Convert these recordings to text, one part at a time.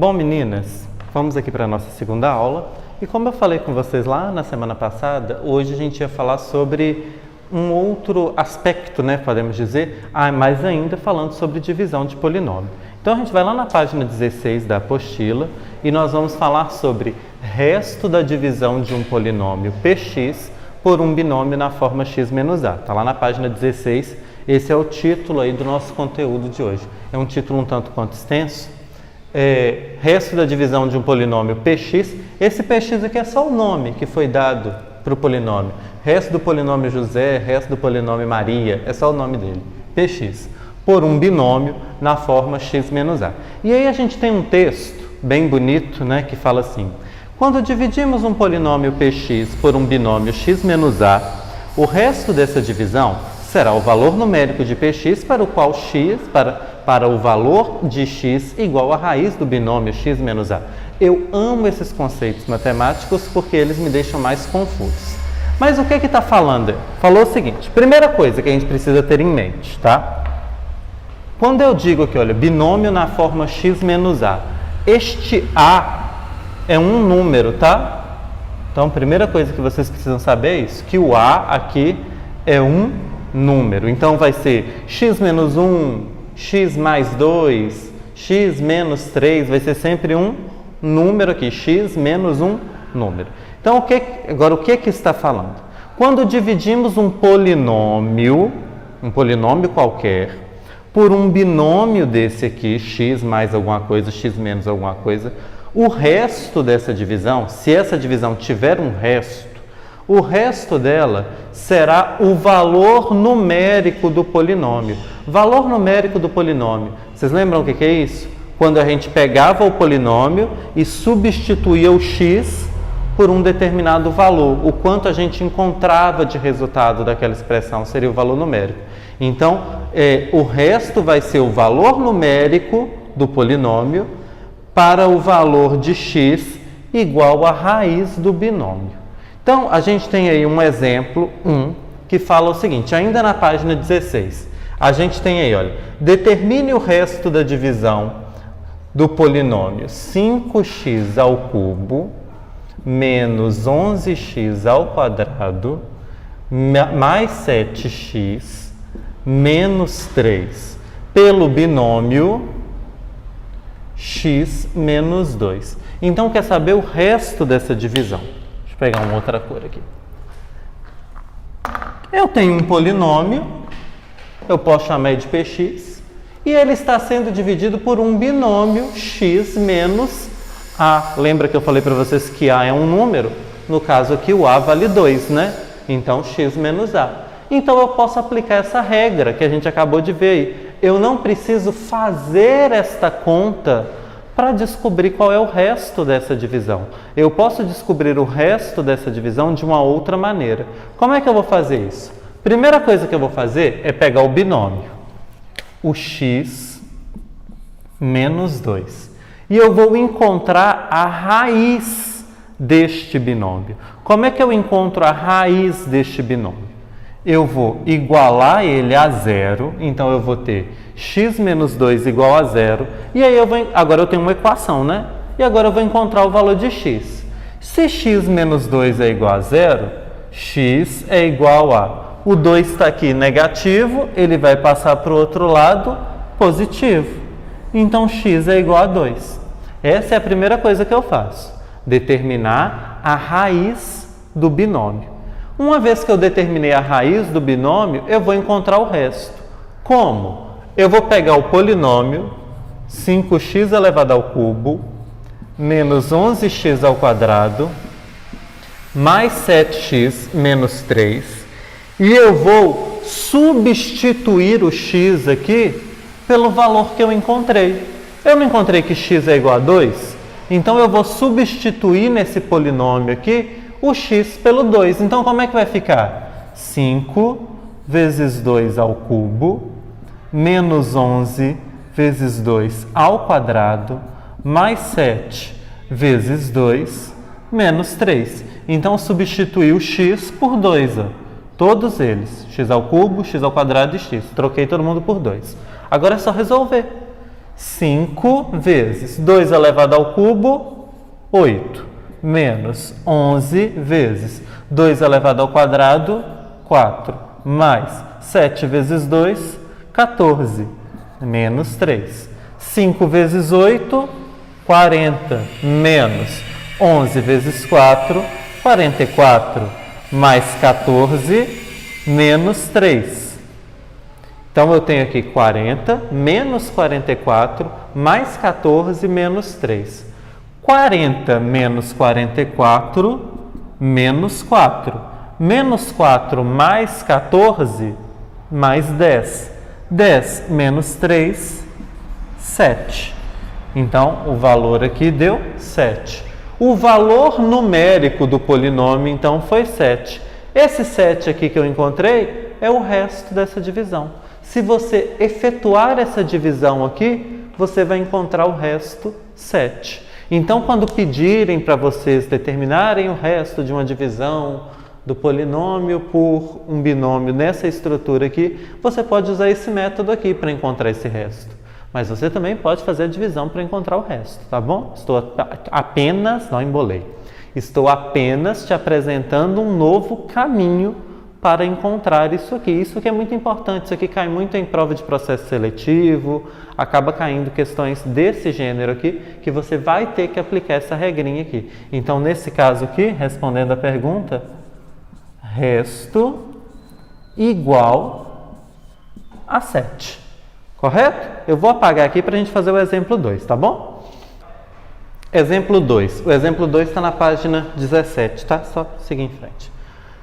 Bom, meninas, vamos aqui para a nossa segunda aula. E como eu falei com vocês lá na semana passada, hoje a gente ia falar sobre um outro aspecto, né, podemos dizer, mais ainda falando sobre divisão de polinômio. Então a gente vai lá na página 16 da apostila e nós vamos falar sobre resto da divisão de um polinômio px por um binômio na forma x menos a. Está lá na página 16, esse é o título aí do nosso conteúdo de hoje. É um título um tanto quanto extenso. Resto da divisão de um polinômio px, esse px aqui é só o nome que foi dado para o polinômio. Resto do polinômio José, resto do polinômio Maria, é só o nome dele, px, por um binômio na forma x menos a. E aí a gente tem um texto bem bonito, né, que fala assim: quando dividimos um polinômio px por um binômio x menos a, o resto dessa divisão será o valor numérico de px para o qual x, para o valor de x igual à raiz do binômio x menos a. Eu amo esses conceitos matemáticos porque eles me deixam mais confusos. Mas o que está falando? Falou o seguinte: primeira coisa que a gente precisa ter em mente, tá? Quando eu digo aqui, olha, binômio na forma x menos a, este a é um número, tá? Então, a primeira coisa que vocês precisam saber é isso, que o a aqui é um número. Então, vai ser x menos 1, x mais 2, x menos 3, vai ser sempre um número aqui, x menos um número. Então, agora o que está falando? Quando dividimos um polinômio qualquer, por um binômio desse aqui, x mais alguma coisa, x menos alguma coisa, o resto dessa divisão, se essa divisão tiver um resto, o resto dela será o valor numérico do polinômio. Valor numérico do polinômio. Vocês lembram o que é isso? Quando a gente pegava o polinômio e substituía o x por um determinado valor. O quanto a gente encontrava de resultado daquela expressão seria o valor numérico. Então, o resto vai ser o valor numérico do polinômio para o valor de x igual à raiz do binômio. Então, a gente tem aí um exemplo 1 que fala o seguinte, ainda na página 16. A gente tem aí, olha, determine o resto da divisão do polinômio 5x ao cubo menos 11x ao quadrado mais 7x menos 3 pelo binômio x menos 2. Então, quer saber o resto dessa divisão? Deixa eu pegar uma outra cor aqui. Eu tenho um polinômio, eu posso chamar de px, e ele está sendo dividido por um binômio x menos a. Lembra que eu falei para vocês que a é um número? No caso aqui, o a vale 2, né? Então, x menos a. Então, eu posso aplicar essa regra que a gente acabou de ver aí. Eu não preciso fazer esta conta para descobrir qual é o resto dessa divisão. Eu posso descobrir o resto dessa divisão de uma outra maneira. Como é que eu vou fazer isso? Primeira coisa que eu vou fazer é pegar o binômio, o x menos 2. E eu vou encontrar a raiz deste binômio. Como é que eu encontro a raiz deste binômio? Eu vou igualar ele a zero, então eu vou ter x menos 2 igual a zero, e aí agora eu tenho uma equação, né? E agora eu vou encontrar o valor de x. Se x menos 2 é igual a zero, x é igual a... O 2 está aqui negativo, ele vai passar para o outro lado positivo. Então, x é igual a 2. Essa é a primeira coisa que eu faço, determinar a raiz do binômio. Uma vez que eu determinei a raiz do binômio, eu vou encontrar o resto. Como? Eu vou pegar o polinômio 5x elevado ao cubo menos 11x ao quadrado mais 7x menos 3 e eu vou substituir o x aqui pelo valor que eu encontrei. Eu não encontrei que x é igual a 2? Então, eu vou substituir nesse polinômio aqui o x pelo 2. Então, como é que vai ficar? 5 vezes 2 ao cubo, menos 11 vezes 2 ao quadrado, mais 7 vezes 2, menos 3. Então, substituí o x por 2, ó. Todos eles. X ao cubo, x ao quadrado e x. Troquei todo mundo por 2. Agora é só resolver. 5 vezes 2 elevado ao cubo, 8, menos 11 vezes 2 elevado ao quadrado, 4, mais 7 vezes 2, 14, menos 3. 5 vezes 8, 40, menos 11 vezes 4, 44, mais 14, menos 3. Então, eu tenho aqui 40, menos 44, mais 14, menos 3. 40 menos 44, menos 4. Menos 4 mais 14, mais 10. 10 menos 3, 7. Então, o valor aqui deu 7. O valor numérico do polinômio, então, foi 7. Esse 7 aqui que eu encontrei é o resto dessa divisão. Se você efetuar essa divisão aqui, você vai encontrar o resto 7. Então, quando pedirem para vocês determinarem o resto de uma divisão do polinômio por um binômio nessa estrutura aqui, você pode usar esse método aqui para encontrar esse resto. Mas você também pode fazer a divisão para encontrar o resto, tá bom? Não embolei. Estou apenas te apresentando um novo caminho para encontrar isso aqui. Isso aqui é muito importante, isso aqui cai muito em prova de processo seletivo, acaba caindo questões desse gênero aqui, que você vai ter que aplicar essa regrinha aqui. Então, nesse caso aqui, respondendo a pergunta, resto igual a 7. Correto? Eu vou apagar aqui para a gente fazer o exemplo 2, tá bom? Exemplo 2. O exemplo 2 está na página 17, tá? Só seguir em frente.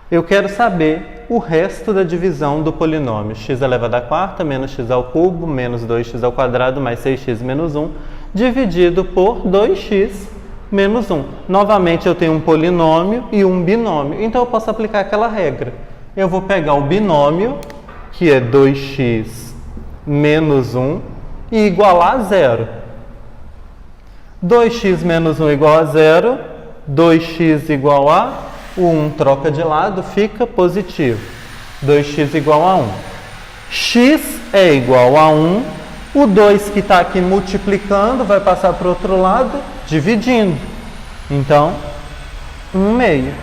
Eu quero saber o resto da divisão do polinômio x elevado à quarta menos x ao cubo menos 2x ao quadrado mais 6x menos 1 dividido por 2x menos 1. Novamente eu tenho um polinômio e um binômio, então eu posso aplicar aquela regra. Eu vou pegar o binômio, que é 2x menos 1, e igualar a 0. 2x menos 1 igual a 0, 2x igual a, o 1 troca de lado, fica positivo. 2x igual a 1. X é igual a 1, o 2 que está aqui multiplicando vai passar para o outro lado, dividindo. Então, 1/2.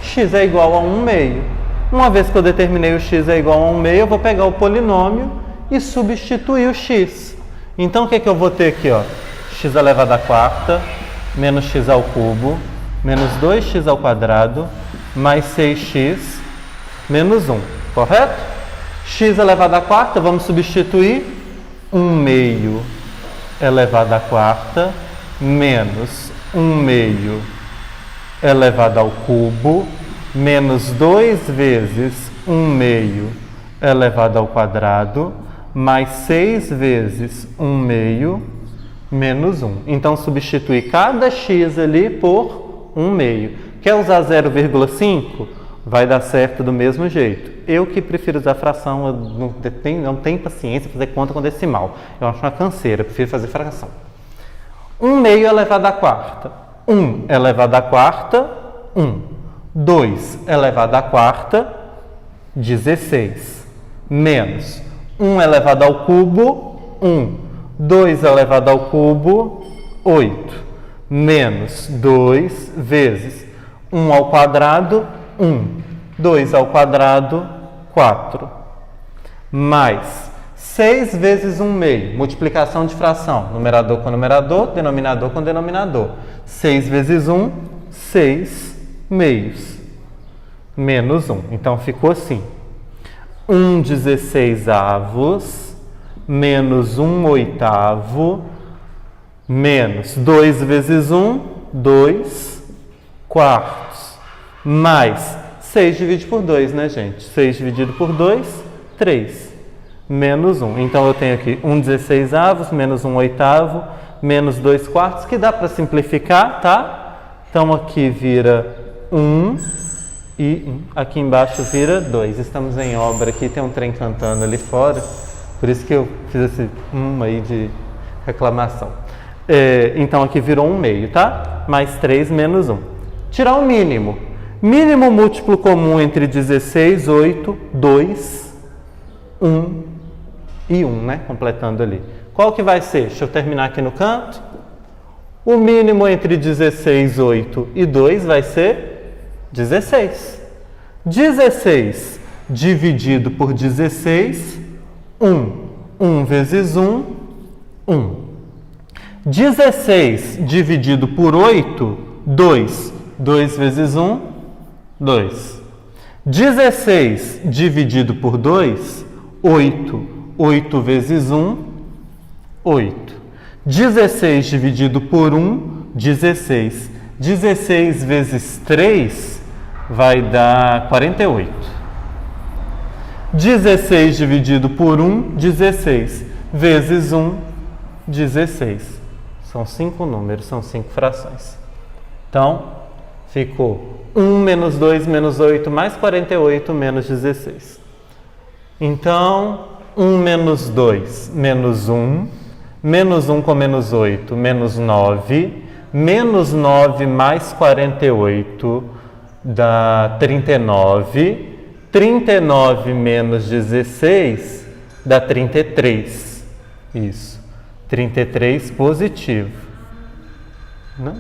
X é igual a 1/2. Uma vez que eu determinei o x é igual a 1/2, eu vou pegar o polinômio e substituir o x. Então, o que eu vou ter aqui? Ó? X elevado à quarta, menos x ao cubo, menos 2x ao quadrado, mais 6x, menos 1. Correto? X elevado à quarta, vamos substituir 1/2 elevado à quarta, menos 1/2 elevado ao cubo, menos 2 vezes 1/2 elevado ao quadrado, mais 6 vezes 1/2 menos 1. Então, substituir cada x ali por 1/2. Quer usar 0,5? Vai dar certo do mesmo jeito. Eu que prefiro usar fração, eu não tenho paciência para fazer conta com decimal. Eu acho uma canseira, eu prefiro fazer fração. 1/2 elevado à quarta. 1 elevado à quarta, 1. 2 elevado à quarta, 16. Menos 1 elevado ao cubo, 1. 2 elevado ao cubo, 8. Menos 2 vezes 1 ao quadrado, 1. 2 ao quadrado, 4. Mais 6 vezes 1/2. Multiplicação de fração. Numerador com numerador, denominador com denominador. 6 vezes 1, 6 meios. Menos 1. Então, ficou assim. 1/16 menos 1/8 menos 2 vezes 1, 2 quartos. Mais 6 divide por 2, né, gente? 6 dividido por 2, 3. Menos 1. Então, eu tenho aqui 1/16 menos 1/8 menos 2 quartos, que dá para simplificar, tá? Então, aqui vira 1 e aqui embaixo vira 2. Estamos em obra aqui, tem um trem cantando ali fora, por isso que eu fiz esse aí de reclamação. Então, aqui virou 1/2, tá? Mais 3 menos 1. Tirar o mínimo. Mínimo múltiplo comum entre 16, 8, 2, 1 e 1, né? Completando ali. Qual que vai ser? Deixa eu terminar aqui no canto. O mínimo entre 16, 8 e 2 vai ser 16. 16 dividido por 16, 1. 1 vezes 1, 1. 16 dividido por 8, 2. 2 vezes 1, 2. 16 dividido por 2, 8. 8 vezes 1, 8. 16 dividido por 1, 16. 16 vezes 3 vai dar 48. 16 dividido por 1, 16. Vezes 1, 16. São 5 números, são 5 frações. Então, ficou 1 menos 2 menos 8 mais 48 menos 16. Então, 1 menos 2 menos 1, menos 1 com menos 8, menos 9, menos 9 mais 48 dá 39, 39 menos 16 dá 33. Isso, 33 positivo. Não?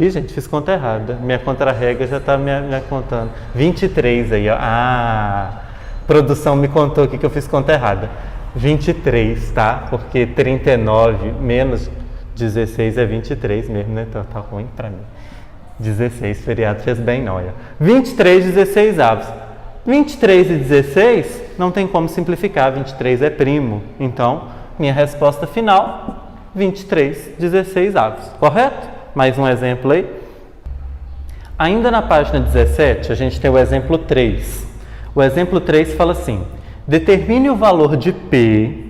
Ih, gente, fiz conta errada. Minha contra-regra já está me contando. 23 aí, ó. Ah, produção me contou aqui que eu fiz conta errada. 23, tá? Porque 39 menos 16 é 23 mesmo, né? Então tá ruim pra mim. 16, feriado fez bem, não, olha. 23, 16 avos. 23 e 16 não tem como simplificar, 23 é primo. Então, minha resposta final, 23, 16 avos. Correto? Mais um exemplo aí. Ainda na página 17, a gente tem o exemplo 3. O exemplo 3 fala assim: determine o valor de P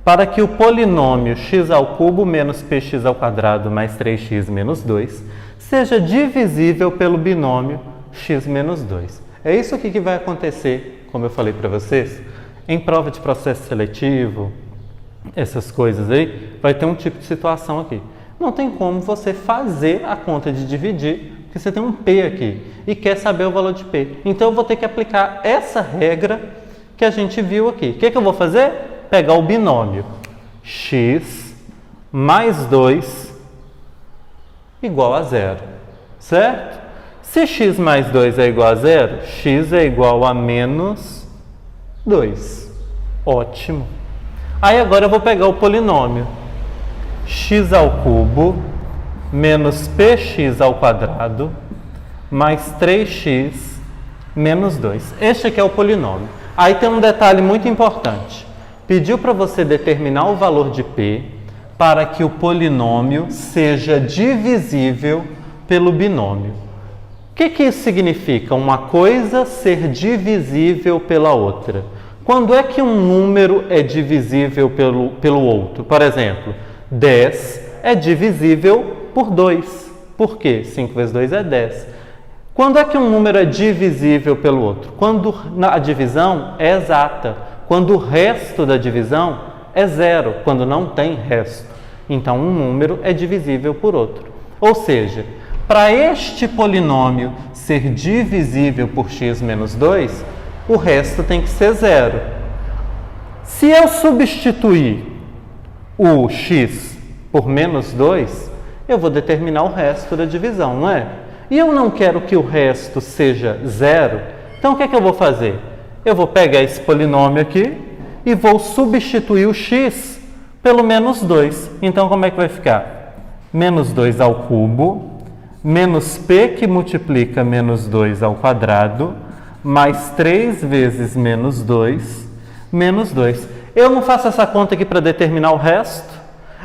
para que o polinômio x ao cubo menos px ao quadrado mais 3x menos 2 seja divisível pelo binômio x menos 2. É isso aqui que vai acontecer, como eu falei para vocês, em prova de processo seletivo, essas coisas aí, vai ter um tipo de situação aqui. Não tem como você fazer a conta de dividir, porque você tem um P aqui e quer saber o valor de P. Então eu vou ter que aplicar essa regra que a gente viu aqui. O que eu vou fazer? Pegar o binômio x mais 2 igual a 0, certo? Se x mais 2 é igual a 0, x é igual a menos 2. Ótimo. Aí agora eu vou pegar o polinômio x ao cubo menos px ao quadrado mais 3x menos 2. Este aqui é o polinômio. Aí tem um detalhe muito importante. Pediu para você determinar o valor de P para que o polinômio seja divisível pelo binômio. O que isso significa? Uma coisa ser divisível pela outra. Quando é que um número é divisível pelo outro? Por exemplo, 10 é divisível por 2. Por quê? 5 vezes 2 é 10. Quando é que um número é divisível pelo outro? Quando a divisão é exata. Quando o resto da divisão é zero. Quando não tem resto. Então, um número é divisível por outro. Ou seja, para este polinômio ser divisível por x menos 2, o resto tem que ser zero. Se eu substituir o x por menos 2, eu vou determinar o resto da divisão, não é? E eu não quero que o resto seja zero, então o que eu vou fazer? Eu vou pegar esse polinômio aqui e vou substituir o x pelo menos 2. Então, como é que vai ficar? Menos 2 ao cubo, menos p que multiplica menos 2 ao quadrado, mais 3 vezes menos 2, menos 2. Eu não faço essa conta aqui para determinar o resto.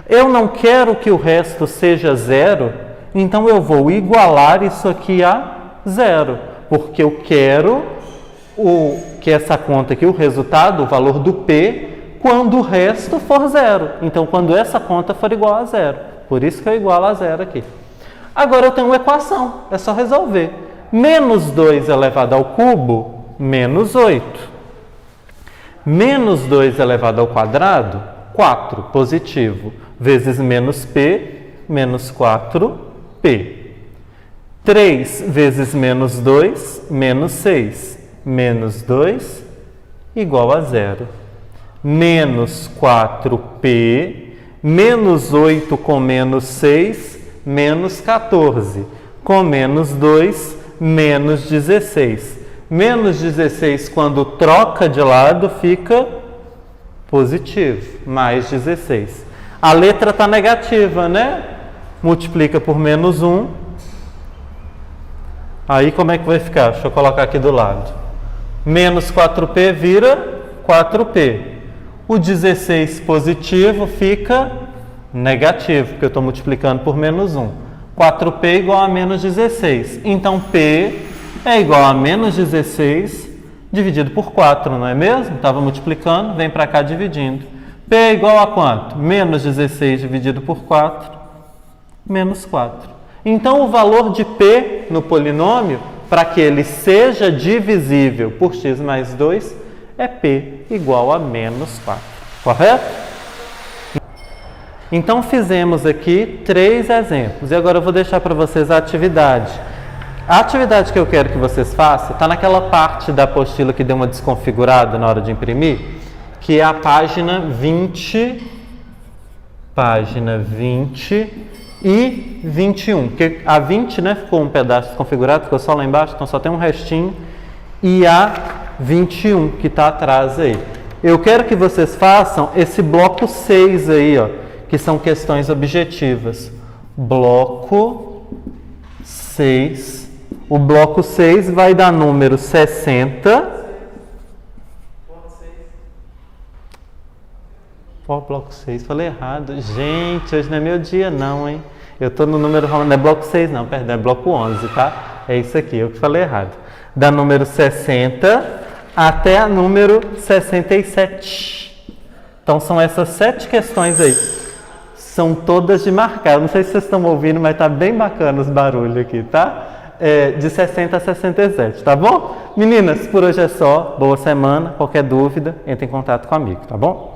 Eu não quero que o resto seja zero, então eu vou igualar isso aqui a zero, porque eu quero que essa conta aqui, o resultado, o valor do P, quando o resto for zero. Então, quando essa conta for igual a zero. Por isso que eu igualo a zero aqui. Agora eu tenho uma equação, é só resolver. Menos 2 elevado ao cubo, menos 8. Menos 2 elevado ao quadrado, 4, positivo, vezes menos P, menos 4P. 3 vezes menos 2, menos 6. Menos 2 igual a zero. Menos 4P menos 8 com menos 6, menos 14. Com menos 2, menos 16. Menos 16, quando troca de lado, fica positivo, mais 16. A letra está negativa, né? Multiplica por menos 1. Aí como é que vai ficar? Deixa eu colocar aqui do lado. Menos 4p vira 4p. O 16 positivo fica negativo, porque eu estou multiplicando por menos 1. 4p é igual a menos 16. Então, p é igual a menos 16 dividido por 4, não é mesmo? Estava multiplicando, vem para cá dividindo. P é igual a quanto? Menos 16 dividido por 4, menos 4. Então, o valor de p no polinômio, para que ele seja divisível por x mais 2, é p igual a menos 4. Correto? Então, fizemos aqui 3 exemplos. E agora eu vou deixar para vocês a atividade. A atividade que eu quero que vocês façam está naquela parte da apostila que deu uma desconfigurada na hora de imprimir, que é a página 20 e 21. Porque a 20, né, ficou um pedaço desconfigurado, ficou só lá embaixo, então só tem um restinho. E a 21, que está atrás aí. Eu quero que vocês façam esse bloco 6 aí, ó, que são questões objetivas. Bloco 6. O bloco 6 vai dar número 60. Ó, bloco 6, falei errado. Gente, hoje não é meu dia não, hein? Eu tô no número, não é bloco 6 não, perdão, é bloco 11, tá? É isso aqui, eu que falei errado. Da número 60 até a número 67. Então, são essas 7 questões aí. São todas de marcar. Eu não sei se vocês estão ouvindo, mas tá bem bacana os barulhos aqui, tá? De 60 a 67, tá bom? Meninas, por hoje é só. Boa semana. Qualquer dúvida, entre em contato comigo, tá bom?